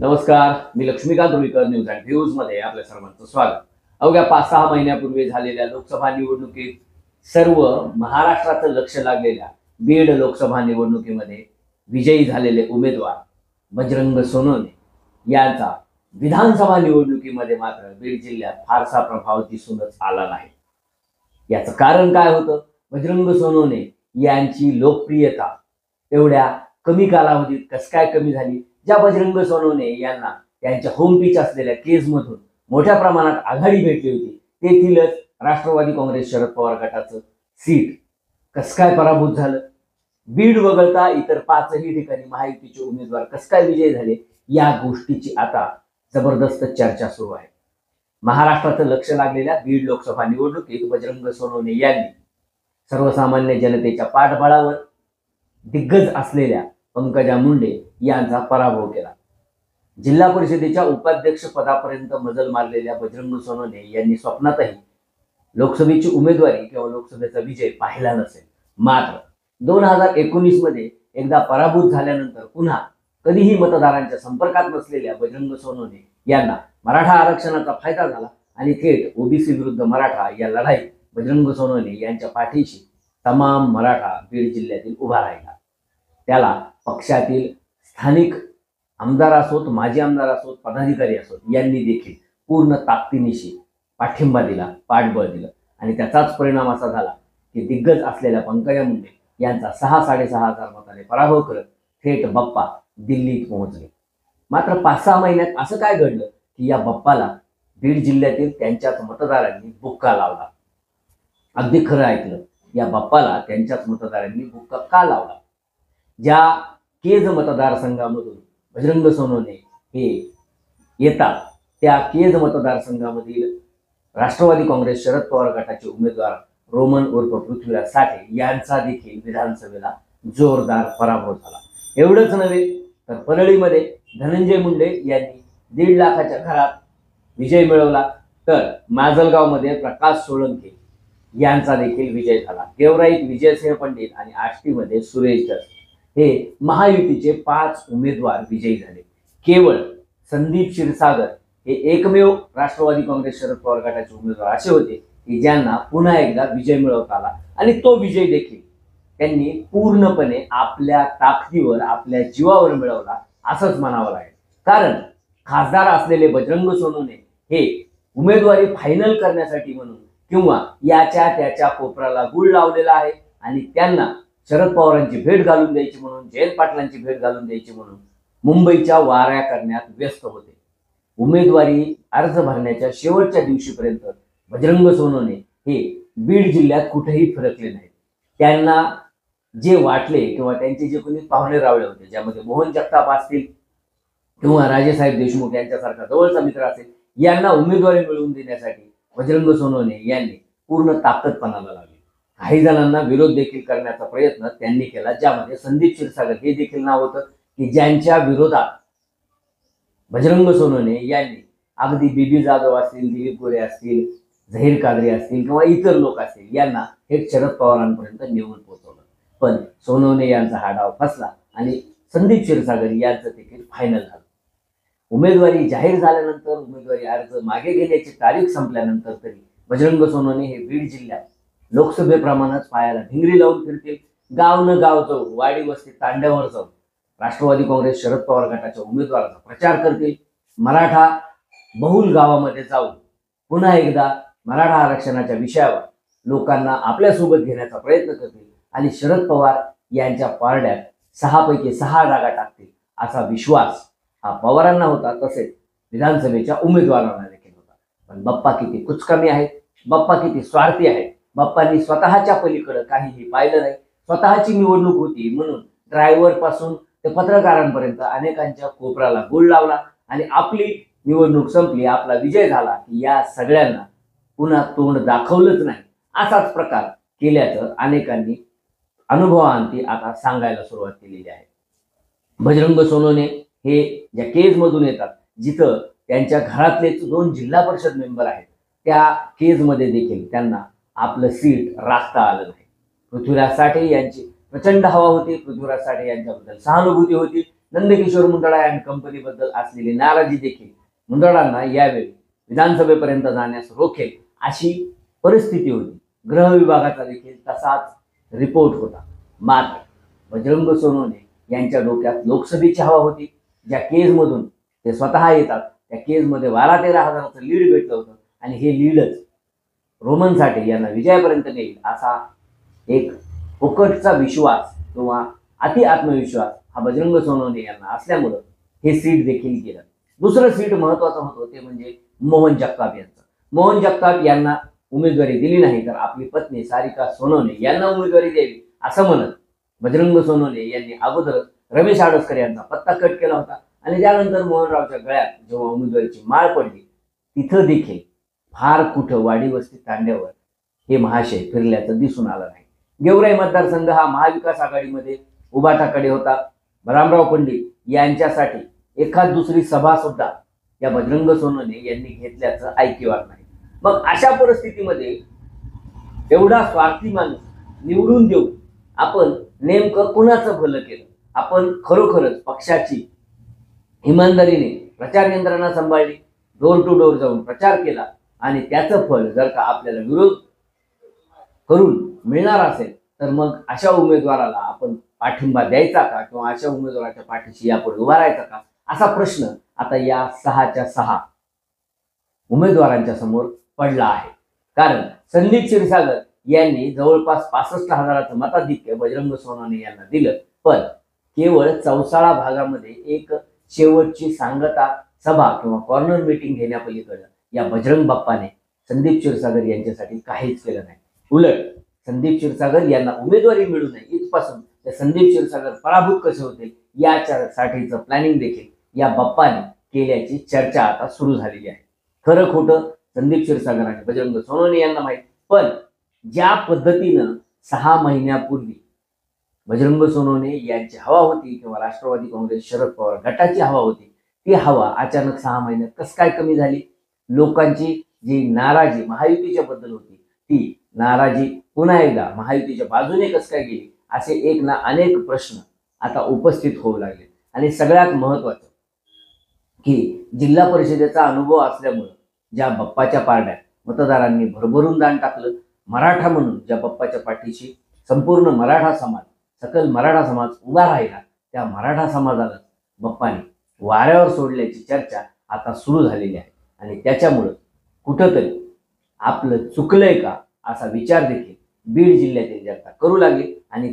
नमस्कार, मी Laxmikant Ruikar news and views मध्ये आपल्या सर्वांचं स्वागत. अवघ्या 5-6 महिन्यापूर्वी झालेल्या लोकसभा निवडणुकीत सर्व महाराष्ट्राचं लक्ष लागलेल्या बीड लोकसभा निवडणुकीमध्ये विजयी झालेले उमेदवार बजरंग सोनवणे यांचा विधानसभा निवडणुकीमध्ये मात्र बीड जिल्ह्यात फारसा प्रभाव दिसूनच आला नाही. याचं कारण काय होतं? बजरंग सोनवणे यांची लोकप्रियता एवढ्या कमी कालावधीत कस काय कमी झाली? ज्या बजरंग सोनवणे यांना त्यांच्या होम पिच असलेल्या केजमधून मोठ्या प्रमाणात आघाडी भेटली होती, तेथीलच राष्ट्रवादी काँग्रेस शरद पवार गटाचं सीट कस काय पराभूत झालं? बीड वगळता इतर 5ही ठिकाणी महायुतीचे उमेदवार कस काय विजयी झाले? या गोष्टीची आता जबरदस्त चर्चा सुरू आहे. महाराष्ट्राचं लक्ष लागलेल्या बीड लोकसभा निवडणुकीत बजरंग सोनवणे यांनी सर्वसामान्य जनतेच्या पाठबळावर दिग्गज असलेल्या पंकजा मुंडे यांचा पराभव केला. जिल्हा परिषदेच्या उपाध्यक्ष पदापर्यंत मजल मारलेल्या बजरंग सोनवणे यांनी स्वप्नातही लोकसभेची उमेदवारी किंवा लोकसभेचा विजय पाहिला नसेल. मात्र 2019 मध्ये एकदा पराभूत झाल्यानंतर पुन्हा कधीही मतदारांच्या संपर्कात नसलेल्या बजरंग सोनवणे यांना मराठा आरक्षणाचा फायदा झाला आणि थेट ओबीसी विरुद्ध मराठा या लढाईत बजरंग सोनवणे यांच्या पाठीशी तमाम मराठा बीड जिल्ह्यातील उभा राहिला. त्याला पक्षातील स्थानिक आमदार असोत, माजी आमदार असोत, पदाधिकारी असोत यांनी देखील पूर्ण ताकदीनिशी पाठिंबा दिला, पाठबळ दिलं आणि त्याचाच परिणाम असा झाला की दिग्गज असलेल्या पंकजा मुंडे यांचा 6-6.5 हजार मताने पराभव करत थेट बाप्पा दिल्लीत पोहोचले. मात्र 5-6 महिन्यात असं काय घडलं की या बाप्पाला बीड जिल्ह्यातील त्यांच्याच मतदारांनी बुक्का लावला? अगदी खरं ऐकलं, या बाप्पाला त्यांच्याच मतदारांनी बुक्का का लावला? ज्या केज मतदारसंघामधून बजरंग सोनवणे हे येतात त्या केज मतदारसंघामधील राष्ट्रवादी काँग्रेस शरद पवार गटाचे उमेदवार रोमन उर्फ पृथ्वीराज साठे यांचा देखील विधानसभेला जोरदार पराभव झाला. एवढंच नव्हे तर परळीमध्ये धनंजय मुंडे यांनी 1.5 लाखाच्या घरात विजय मिळवला, तर माजलगावमध्ये प्रकाश सोळंके यांचा देखील विजय झाला. गेवराईत विजयसिंह पंडित आणि आष्टीमध्ये सुरेश दस हे महायुतीचे 5 उमेदवार विजयी झाले. केवळ संदीप क्षीरसागर हे एकमेव राष्ट्रवादी काँग्रेस शरद पवार गटाचे उमेदवार असे होते की ज्यांना पुन्हा एकदा विजय मिळवता आला आणि तो विजय देखील त्यांनी पूर्णपणे आपल्या ताकदीवर, आपल्या जीवावर मिळवला असंच म्हणावं लागेल. कारण खासदार असलेले बजरंग सोनवणे हे उमेदवारी फायनल करण्यासाठी म्हणून किंवा याच्या त्याच्या कोपऱ्याला गुळ लावलेला आहे आणि त्यांना शरद पवारांची भेट घालून द्यायची म्हणून, जयंत पाटलांची भेट घालून द्यायची म्हणून मुंबईच्या वाऱ्या करण्यात व्यस्त होते. उमेदवारी अर्ज भरण्याच्या शेवटच्या दिवशीपर्यंत बजरंग सोनवणे हे बीड जिल्ह्यात कुठेही फिरकले नाहीत. त्यांना जे वाटले किंवा त्यांचे जे कोणी पाहुणे रावळे होते, ज्यामध्ये मोहन जगताप असतील किंवा राजेसाहेब देशमुख यांच्यासारखा जवळचा मित्र असेल, यांना उमेदवारी मिळवून देण्यासाठी बजरंग सोनवणे यांनी पूर्ण ताकद पणाला लावली. काही जणांना विरोध देखील करण्याचा प्रयत्न त्यांनी केला, ज्यामध्ये संदीप क्षीरसागर हे देखील नाव होतं की ज्यांच्या विरोधात बजरंग सोनवणे यांनी अगदी बीबी जाधव असतील, दिलीप गोरे असतील, झहीर कादरी असतील किंवा इतर लोक असतील यांना थेट शरद पवारांपर्यंत नेऊन पोहोचवलं. पण सोनवणे यांचा हा डाव फसला आणि संदीप क्षीरसागर यांचं देखील फायनल झालं. उमेदवारी जाहीर झाल्यानंतर, उमेदवारी अर्ज मागे घेण्याची तारीख संपल्यानंतर तरी बजरंग सोनवणे हे बीड जिल्ह्यात लोकसभेप्रमाणेच पायाला भिंगरी लावून फिरतील. गाव न गाव जाऊन, वाडी वस्ती तांड्यावर जाऊन राष्ट्रवादी काँग्रेस शरद पवार गटाच्या उमेदवाराचा प्रचार करतील. मराठा बहुल गावामध्ये जाऊन पुन्हा एकदा मराठा आरक्षणाच्या विषयावर लोकांना आपल्यासोबत घेण्याचा प्रयत्न करतील आणि शरद पवार यांच्या पारड्यात 6 पैकी 6 जागा टाकतील असा विश्वास हा पवारांना होता, तसेच विधानसभेच्या उमेदवारांना देखील होता. पण बाप्पा किती कुचकामी आहेत, बाप्पा किती स्वार्थी आहेत. बाप्पांनी स्वतःच्या पलीकडे काहीही पाहिलं नाही. स्वतःची निवडणूक होती म्हणून ड्रायव्हर पासून ते पत्रकारांपर्यंत अनेकांच्या कोपऱ्याला गुळ लावला आणि आपली निवडणूक संपली, आपला विजय झाला की या सगळ्यांना पुन्हा तोंड दाखवलंच नाही असाच प्रकार केल्याचं अनेकांनी अनुभवांती आता सांगायला सुरुवात केलेली आहे. बजरंग सोनवणे हे ज्या केजमधून येतात, जिथं त्यांच्या घरातलेच 2 जिल्हा परिषद मेंबर आहेत, त्या केजमध्ये देखील त्यांना आपलं सीट राखता आलं नाही. पृथ्वीराज साठे यांची प्रचंड हवा होती, पृथ्वीराज साठे यांच्याबद्दल सहानुभूती होती. नंदकिशोर मुंदडा अँड कंपनीबद्दल असलेली नाराजी देखील मुंदडांना यावेळी विधानसभेपर्यंत जाण्यास रोखेल अशी परिस्थिती होती. गृह विभागाचा देखील तसाच रिपोर्ट होता. मात्र बजरंग सोनवणे यांच्या डोक्यात लोकसभेची हवा होती. ज्या केजमधून ते स्वतः येतात त्या केजमध्ये 12-13 हजाराचं लीड भेटलं होतं आणि हे लीडच रोमन साठे यांना विजयापर्यंत नेईल असा एक फुकटचा विश्वास किंवा अति आत्मविश्वास हा बजरंग सोनवणे यांना असल्यामुळं हे सीट देखील गेलं. दुसरं सीट महत्वाचं होतं ते म्हणजे मोहन जगताप यांचं. मोहन जगताप यांना उमेदवारी दिली नाही तर आपली पत्नी सारिका सोनवणे यांना उमेदवारी द्यावी असं म्हणत बजरंग सोनवणे यांनी अगोदरच रमेश आडसकर यांचा पत्ता कट केला होता आणि त्यानंतर मोहनरावच्या गळ्यात जेव्हा उमेदवारीची माळ पडली तिथं देखील फार कुठं वाडी वस्ती तांड्यावर हे महाशय फिरल्याचं दिसून आलं नाही. गेवराई मतदारसंघ हा महाविकास आघाडीमध्ये उभाटाकडे होता. बलरामराव पंडित यांच्यासाठी एखाद दुसरी सभा सुद्धा या बजरंग सोनवणे यांनी घेतल्याचं ऐकिवार नाही. मग अशा परिस्थितीमध्ये एवढा स्वार्थी माणूस निवडून देऊ आपण नेमकं कुणाचं भलं केलं? आपण खरोखरच पक्षाची इमानदारीने प्रचार यंत्रणा सांभाळली, डोर टू डोर जाऊन प्रचार केला आणि त्याचं फळ जर का आपल्याला विरोध करून मिळणार असेल तर मग अशा उमेदवाराला आपण पाठिंबा द्यायचा का किंवा अशा उमेदवाराच्या पाठीशी यापुढे उभा राहायचा का असा प्रश्न आता या 6च्या 6 उमेदवारांच्या समोर पडला आहे. कारण संदीप क्षीरसागर यांनी जवळपास 65,000चं मताधिक्य बजरंग सोनवणे यांना दिलं. पण केवळ चौसाळा भागामध्ये एक शेवटची सांगता सभा किंवा कॉर्नर मीटिंग घेण्यापलीकडे या बजरंग बाप्पाने संदीप क्षीरसागर यांच्यासाठी काहीच केलं नाही. उलट संदीप क्षीरसागर यांना उमेदवारी मिळू नये इथपासून ते संदीप क्षीरसागर पराभूत कसे होतील यासाठीचं प्लॅनिंग देखील या बाप्पाने केल्याची चर्चा आता सुरू झालेली आहे. खरं खोटं संदीप क्षीरसागर आणि बजरंग सोनवणे यांना माहीत. पण ज्या पद्धतीनं 6 महिन्यापूर्वी बजरंग सोनवणे यांची हवा होती किंवा राष्ट्रवादी काँग्रेस शरद पवार गटाची हवा होती ती हवा अचानक 6 महिन्यात कसं काय कमी झाली? लोकांची जी नाराजी महायुतीच्या बद्दल होती ती नाराजी पुन्हा एकदा महायुतीच्या बाजूने कसं काय गेली असे एक ना अनेक प्रश्न आता उपस्थित होऊ लागले. आणि सगळ्यात महत्वाचं की जिल्हा परिषदेचा अनुभव असल्यामुळं ज्या बाप्पाच्या पारड्यात मतदारांनी भरभरून दान टाकलं, मराठा म्हणून ज्या बाप्पाच्या पाठीशी संपूर्ण मराठा समाज सकल मराठा समाज उभा राहिला त्या मराठा समाजाला बाप्पाने वाऱ्यावर सोडल्याची चर्चा आता सुरू झालेली आहे. आणि त्याच्यामुळं कुठंतरी आपलं चुकलंय का असा विचार देखील बीड जिल्ह्यातील जनता करू लागली. आणि